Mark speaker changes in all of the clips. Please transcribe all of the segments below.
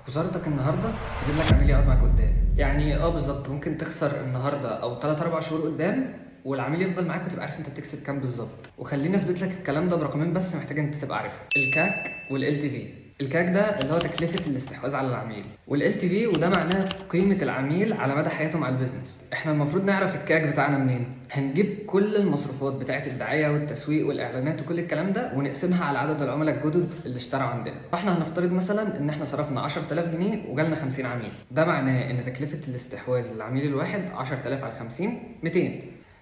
Speaker 1: خسارتك النهارده تجيب لك عميل يقعد معاك قدام. يعني بالظبط ممكن تخسر النهارده او 3 4 شهور قدام، والعميل يفضل معاك وتبقى عارف انت بتكسب كام بالظبط. وخليني اثبت لك الكلام ده برقمين بس محتاج انت تبقى عارفهم: الكاك والال تي في. الكاك ده اللي هو تكلفه الاستحواذ على العميل، والال تي في وده معناه قيمه العميل على مدى حياته مع البيزنس. احنا المفروض نعرف الكاك بتاعنا منين. هنجيب كل المصروفات بتاعه الدعايه والتسويق والاعلانات وكل الكلام ده ونقسمها على عدد العملاء الجدد اللي اشتروا عندنا. فاحنا هنفترض مثلا ان احنا صرفنا 10000 جنيه وجالنا 50 عميل. ده معناه ان تكلفه الاستحواذ للعميل الواحد 10000 على 50 200.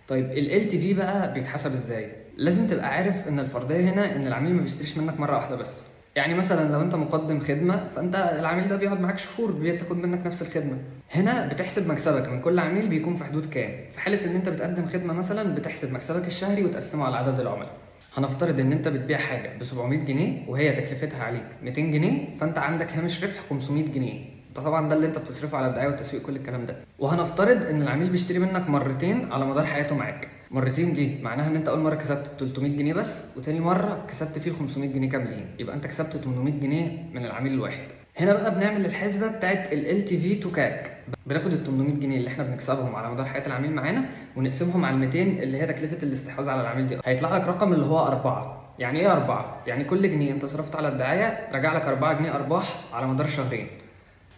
Speaker 1: طيب ال تي في بقى بيتحسب ازاي؟ لازم تبقى عارف ان الفرضيه هنا ان العميل ما بيشتريش منك مره واحده بس. يعني مثلا لو انت مقدم خدمه فانت العميل ده بيقعد معاك شهور بتاخد منك نفس الخدمه. هنا بتحسب مكسبك من كل عميل بيكون في حدود كام. في حاله ان انت بتقدم خدمه مثلا بتحسب مكسبك الشهري وتقسمه على عدد العملاء. هنفترض ان انت بتبيع حاجه ب 700 جنيه وهي تكلفتها عليك 200 جنيه، فانت عندك هامش ربح 500 جنيه. ده طبعا ده اللي انت بتصرفه على الدعايه والتسويق كل الكلام ده. وهنفترض ان العميل بيشتري منك مرتين على مدار حياته معاك. مرتين دي معناها ان انت اول مره كسبت 300 جنيه بس، وتاني مره كسبت فيه ال 500 جنيه كاملين، يبقى انت كسبت 800 جنيه من العميل الواحد. هنا بقى بنعمل الحسبه بتاعت ال تي في تو كاك. بناخد ال 800 جنيه اللي احنا بنكسبهم على مدار حياه العميل معانا ونقسمهم على ال 200 اللي هي تكلفه الاستحواذ على العميل دي. هيطلع لك رقم اللي هو 4. يعني ايه 4؟ يعني كل جنيه انت صرفت على الدعايه رجع لك 4 جنيه ارباح على مدار شهرين.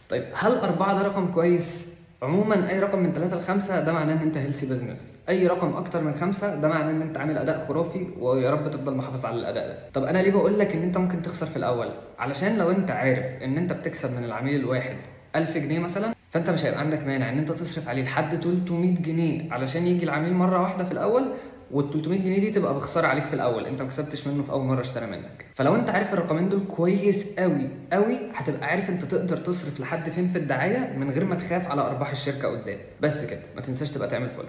Speaker 1: طيب هل 4 ده رقم كويس؟ عموما اي رقم من 3 ل 5 ده معناه ان انت هيلثي بزنس. اي رقم اكتر من 5 ده معناه ان انت عامل اداء خرافي، ويا رب تفضل محافظ على الاداء ده. طب انا ليه بقول لك ان انت ممكن تخسر في الاول؟ علشان لو انت عارف ان انت بتكسب من العميل الواحد 1000 جنيه مثلا، فانت مش هيبقى عندك مانع ان انت تصرف عليه لحد 300 جنيه علشان يجي العميل مره واحده في الاول، وال 300 جنيه دي تبقى بخساره عليك في الاول، انت ما كسبتش منه في اول مره اشترى منك. فلو انت عارف الرقمين دول كويس قوي قوي هتبقى عارف انت تقدر تصرف لحد فين في الدعايه من غير ما تخاف على ارباح الشركه قدام. بس كده، ما تنساش تبقى تعمل فولو.